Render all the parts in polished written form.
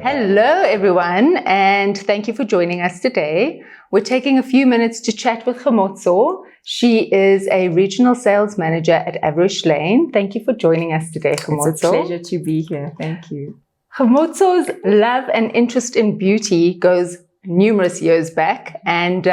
Hello, everyone, and thank you for joining us today. We're taking a few minutes to chat with Kgomotso. She is a regional sales manager at Average Lane. Thank you for joining us today, Kgomotso. It's a pleasure to be here. Thank you. Kgomotso's love and interest in beauty goes numerous years back, and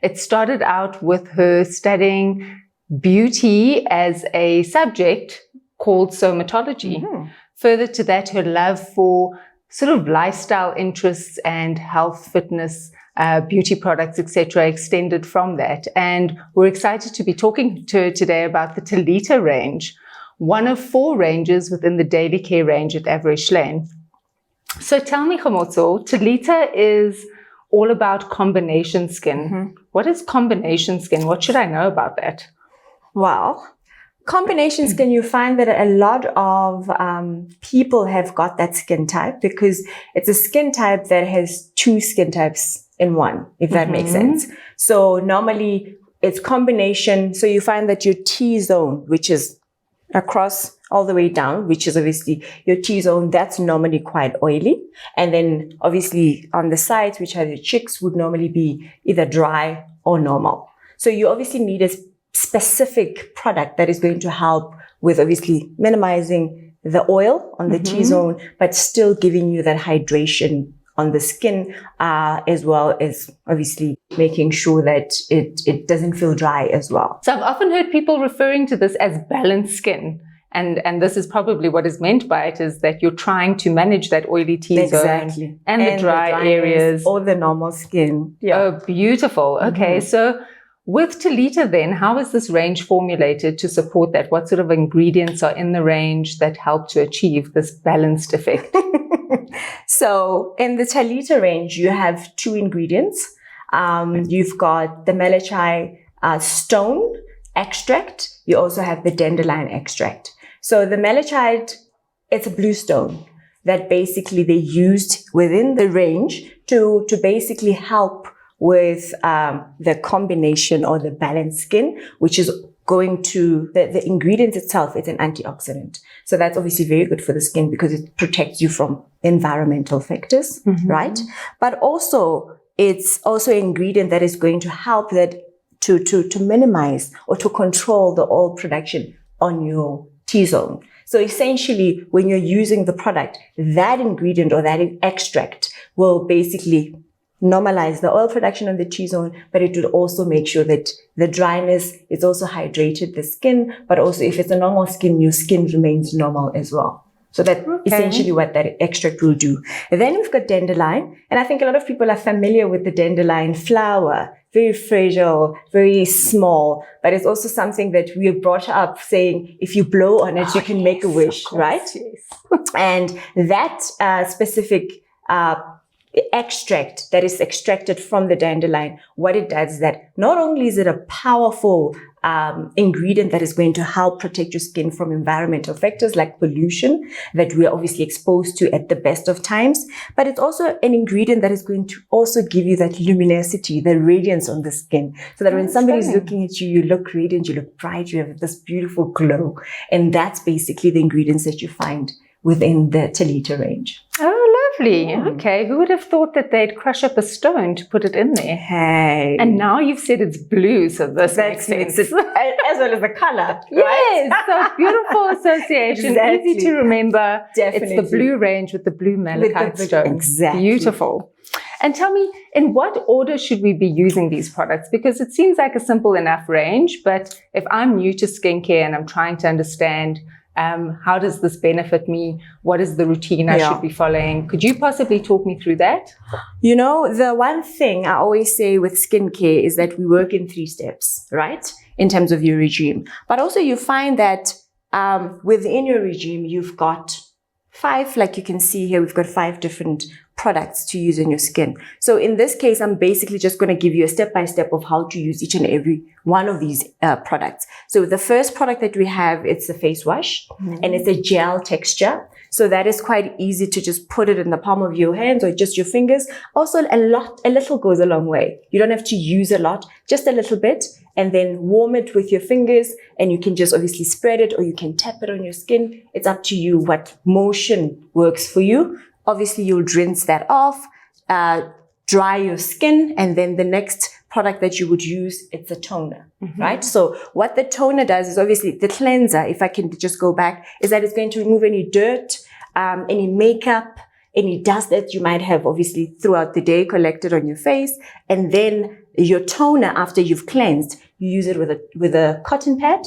it started out with her studying beauty as a subject called somatology. Mm-hmm. Further to that, her love for sort of lifestyle interests and health, fitness, beauty products, etc., extended from that. And we're excited to be talking to her today about the Thalita range, one of 4 ranges within the daily care range at Average Lane. So tell me, Kgomotso, Thalita is all about combination skin. Mm-hmm. What is combination skin? What should I know about that? Well, combination skin, you find that a lot of people have got that skin type because it's a skin type that has 2 skin types in one, if that makes sense. So normally it's combination. So you find that your T-zone, which is across all the way down, which is obviously your T-zone, that's normally quite oily. And then obviously on the sides, which are your cheeks, would normally be either dry or normal. So you obviously need a specific product that is going to help with obviously minimizing the oil on the T-zone, but still giving you that hydration on the skin, as well as obviously making sure that it doesn't feel dry as well. So I've often heard people referring to this as balanced skin. And this is probably what is meant by it, is that you're trying to manage that oily T-zone and the dry areas. Or the normal skin. Yeah. Oh, beautiful. Okay. So with Thalita then, how is this range formulated to support that? What sort of ingredients are in the range that help to achieve this balanced effect? So in the Thalita range, you have 2 ingredients. You've got the Malachite stone extract. You also have the dandelion extract. So the Malachite, it's a blue stone that basically they used within the range to basically help with the combination or the balanced skin, which is going to, the ingredient itself, it's an antioxidant. So that's obviously very good for the skin because it protects you from environmental factors, right? But also, it's also an ingredient that is going to help that to minimize or to control the oil production on your T-zone. So essentially, when you're using the product, that ingredient or that extract will basically normalize the oil production on the T-zone, but it would also make sure that the dryness is also hydrated the skin, but also if it's a normal skin, your skin remains normal as well. So that's essentially what that extract will do. And then we've got dandelion, and I think a lot of people are familiar with the dandelion flower. Very fragile, very small, but it's also something that we are brought up saying, if you blow on it, you can make a wish, right? Yes. And that specific extract that is extracted from the dandelion, what it does is that not only is it a powerful ingredient that is going to help protect your skin from environmental factors like pollution that we are obviously exposed to at the best of times, but it's also an ingredient that is going to also give you that luminosity, the radiance on the skin, so that when somebody's looking at you, you look radiant, you look bright, you have this beautiful glow. And that's basically the ingredients that you find within the Thalita range. Oh, lovely. Okay. Who would have thought that they'd crush up a stone to put it in there? Hey. And now you've said it's blue, so this makes sense. As well as the color. Yes. Right? So beautiful association. Exactly. Easy to remember. Definitely. It's the blue range with the blue malachite stone. Exactly. Beautiful. And tell me, in what order should we be using these products? Because it seems like a simple enough range, but if I'm new to skincare and I'm trying to understand how does this benefit me? What is the routine I should be following? Could you possibly talk me through that? You know, the one thing I always say with skincare is that we work in 3 steps, right? In terms of your regime. But also you find that within your regime, you've got 5, like you can see here, we've got 5 different products to use in your skin. So in this case, I'm basically just going to give you a step-by-step of how to use each and every one of these products. So the first product that we have, it's a face wash, and it's a gel texture. So that is quite easy to just put it in the palm of your hands or just your fingers. Also, a little goes a long way. You don't have to use a lot, just a little bit, and then warm it with your fingers, and you can just obviously spread it or you can tap it on your skin. It's up to you what motion works for you. Obviously, you'll rinse that off, dry your skin, and then the next product that you would use, it's a toner, right? So what the toner does is obviously the cleanser, if I can just go back, is that it's going to remove any dirt, any makeup, any dust that you might have obviously throughout the day collected on your face. And then your toner, after you've cleansed, you use it with a cotton pad.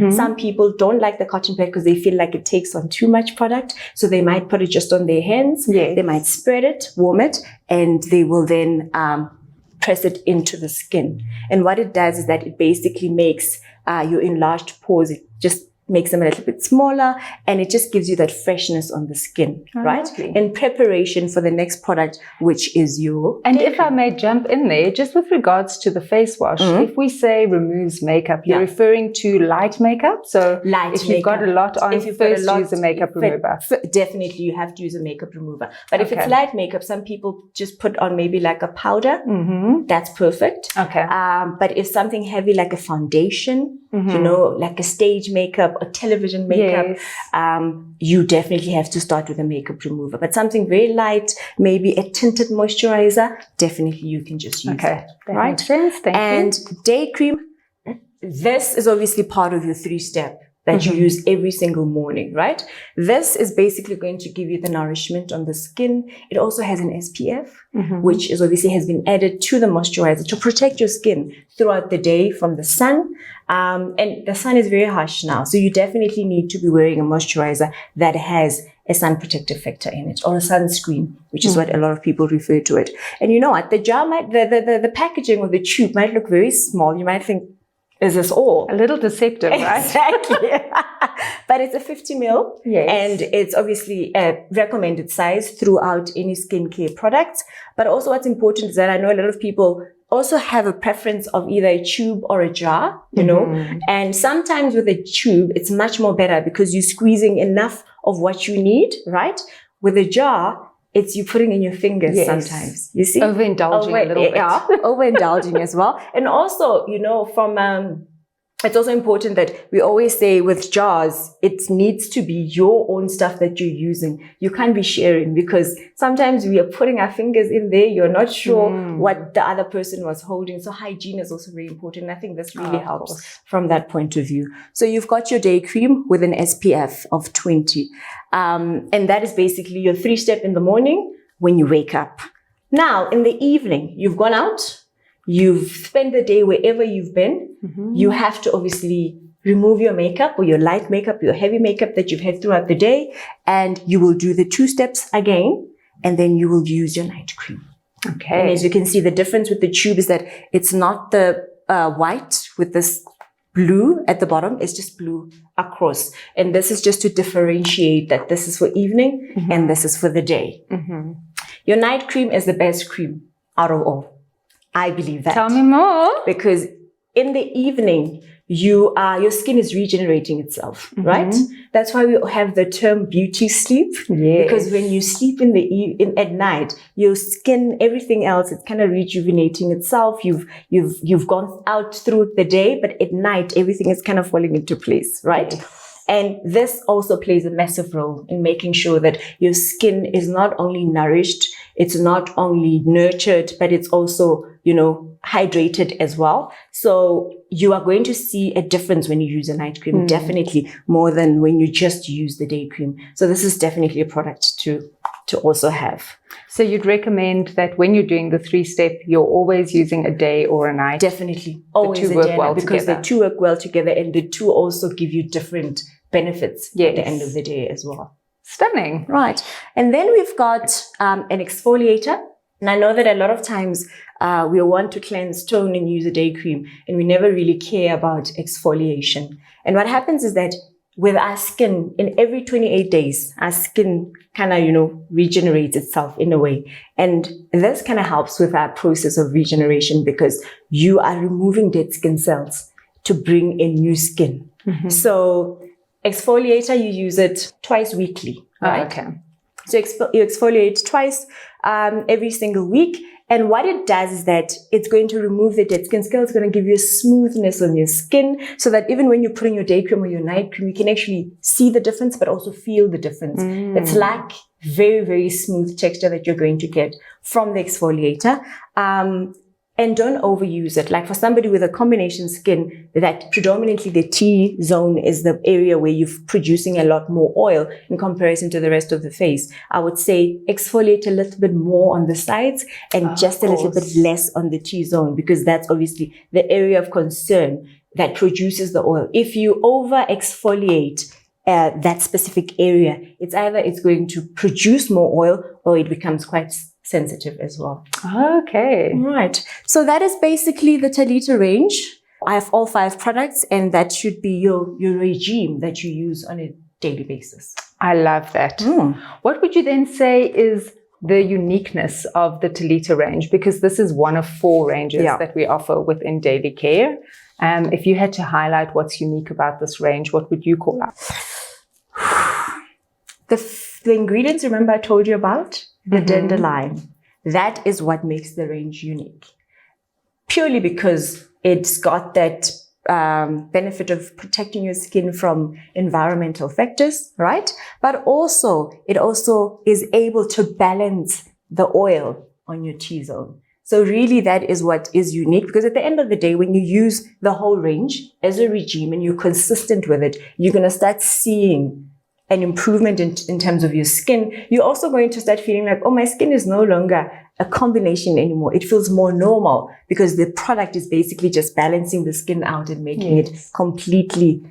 Some people don't like the cotton pad because they feel like it takes on too much product. So they might put it just on their hands. They might spread it, warm it, and they will then press it into the skin. And what it does is that it basically makes your enlarged pores, it just makes them a little bit smaller, and it just gives you that freshness on the skin, right? Lovely. In preparation for the next product, which is your... And if I may jump in there, just with regards to the face wash, if we say removes makeup, you're referring to light makeup? So if you've got a lot on, first use a makeup remover. Definitely, you have to use a makeup remover. But if it's light makeup, some people just put on maybe like a powder. That's perfect. But if something heavy like a foundation, you know, like a stage makeup or television makeup, you definitely have to start with a makeup remover. But something very light, maybe a tinted moisturizer, definitely you can just use that. Right? Makes sense. Thank you. And day cream, this is obviously part of your 3-step that you use every single morning, right? This is basically going to give you the nourishment on the skin. It also has an SPF, which is obviously has been added to the moisturizer to protect your skin throughout the day from the sun. And the sun is very harsh now. So you definitely need to be wearing a moisturizer that has a sun protective factor in it, or a sunscreen, which is what a lot of people refer to it. And you know what? The jar might, the packaging or the tube might look very small. You might think, is this all? A little deceptive, right? Exactly. But it's a 50 ml. And it's obviously a recommended size throughout any skincare products. But also what's important is that I know a lot of people also have a preference of either a tube or a jar, you know, and sometimes with a tube, it's much more better because you're squeezing enough of what you need, right? With a jar, it's you putting in your fingers sometimes, you see? Overindulging a little bit. Yeah, overindulging as well. And also, you know, from, it's also important that we always say with jars, it needs to be your own stuff that you're using. You can't be sharing because sometimes we are putting our fingers in there. You're not sure what the other person was holding. So hygiene is also very important. And I think this really helps from that point of view. So you've got your day cream with an SPF of 20. And that is basically your 3-step in the morning when you wake up. Now, in the evening, you've gone out. You've spent the day wherever you've been. You have to obviously remove your makeup or your light makeup, your heavy makeup that you've had throughout the day. And you will do the 2 steps again. And then you will use your night cream. Okay. And as you can see, the difference with the tube is that it's not the white with this blue at the bottom. It's just blue across. And this is just to differentiate that this is for evening and this is for the day. Your night cream is the best cream out of all. I believe that. Tell me more. Because in the evening, your skin is regenerating itself, right? That's why we have the term beauty sleep. Because when you sleep at night, your skin, everything else, it's kind of rejuvenating itself. You've gone out through the day, but at night, everything is kind of falling into place, right? And this also plays a massive role in making sure that your skin is not only nourished, it's not only nurtured, but it's also, you know, hydrated as well. So you are going to see a difference when you use a night cream, definitely more than when you just use the day cream. So this is definitely a product to also have. So you'd recommend that when you're doing the 3-step, you're always using a day or a night? Definitely. Always the 2 work well because together. the 2 work well together, and the 2 also give you different benefits at the end of the day as well. Stunning. Right. And then we've got an exfoliator. And I know that a lot of times we want to cleanse, tone, and use a day cream, and we never really care about exfoliation. And what happens is that with our skin, in every 28 days, our skin kind of, you know, regenerates itself in a way. And this kind of helps with our process of regeneration because you are removing dead skin cells to bring in new skin. So exfoliator, you use it twice weekly, right? Okay. So you exfoliate twice every single week. And what it does is that it's going to remove the dead skin cells. It's going to give you a smoothness on your skin so that even when you put in your day cream or your night cream, you can actually see the difference, but also feel the difference. It's like very, very smooth texture that you're going to get from the exfoliator. And don't overuse it. Like for somebody with a combination skin, that predominantly the T-zone is the area where you're producing a lot more oil in comparison to the rest of the face. I would say exfoliate a little bit more on the sides and just a little bit less on the T-zone, because that's obviously the area of concern that produces the oil. If you over exfoliate that specific area, it's either it's going to produce more oil or it becomes quite sensitive as well. Okay. Right. So that is basically the Thalita range. I have all 5 products, and that should be your regime that you use on a daily basis. I love that. What would you then say is the uniqueness of the Thalita range? Because this is one of 4 ranges that we offer within daily care. If you had to highlight what's unique about this range, what would you call out? The ingredients, remember I told you about? The dandelion. That is what makes the range unique. Purely because it's got that benefit of protecting your skin from environmental factors, right? But also, it also is able to balance the oil on your T-zone. So really that is what is unique, because at the end of the day, when you use the whole range as a regime and you're consistent with it, you're going to start seeing an improvement in terms of your skin. You're also going to start feeling like, oh, my skin is no longer a combination anymore. It feels more normal because the product is basically just balancing the skin out and making it completely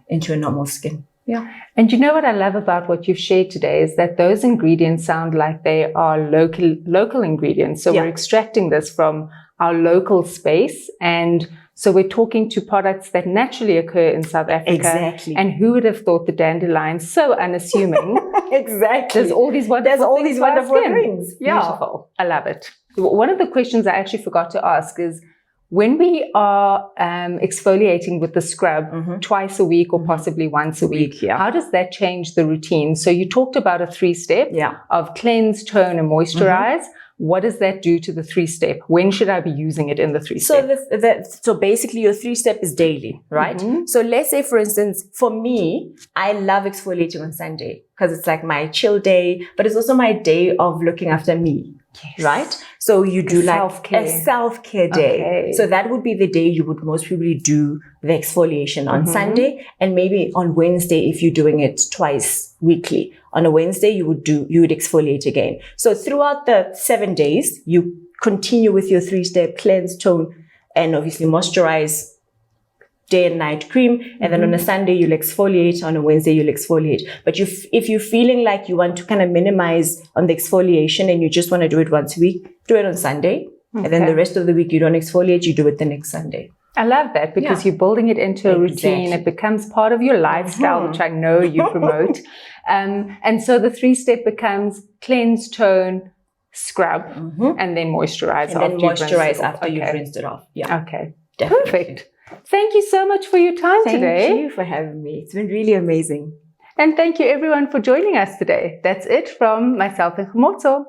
into a normal skin. Yeah. And you know what I love about what you've shared today is that those ingredients sound like they are local ingredients. So we're extracting this from our local space, and so we're talking to products that naturally occur in South Africa. Exactly. And who would have thought the dandelion, so unassuming. Exactly. There's all these wonderful things. Yeah. Beautiful. I love it. One of the questions I actually forgot to ask is, when we are exfoliating with the scrub twice a week or possibly once a week, how does that change the routine? So you talked about a 3-step of cleanse, tone, and moisturize. What does that do to the 3-step? When should I be using it in the 3-step? So basically your 3-step is daily, right? So let's say, for instance, for me, I love exfoliating on Sunday because it's like my chill day, but it's also my day of looking after me. Right? So you do like a self-care day. Okay. So that would be the day you would most probably do the exfoliation on Sunday, and maybe on Wednesday, if you're doing it twice weekly. On a Wednesday, you would exfoliate again. So throughout the 7 days, you continue with your 3-step cleanse, tone, and obviously moisturize, day and night cream. And then on a Sunday, you'll exfoliate. On a Wednesday, you'll exfoliate. But if you're feeling like you want to kind of minimize on the exfoliation and you just want to do it once a week, do it on Sunday. And then the rest of the week, you don't exfoliate, you do it the next Sunday. I love that, because you're building it into a routine. It becomes part of your lifestyle, which I know you promote. And so the 3-step becomes cleanse, tone, scrub, and then moisturize. And then moisturize after you've rinsed it off. Yeah. Okay. Definitely. Perfect. Thank you so much for your time today. Thank you for having me. It's been really amazing. And thank you everyone for joining us today. That's it from myself and Khomotso.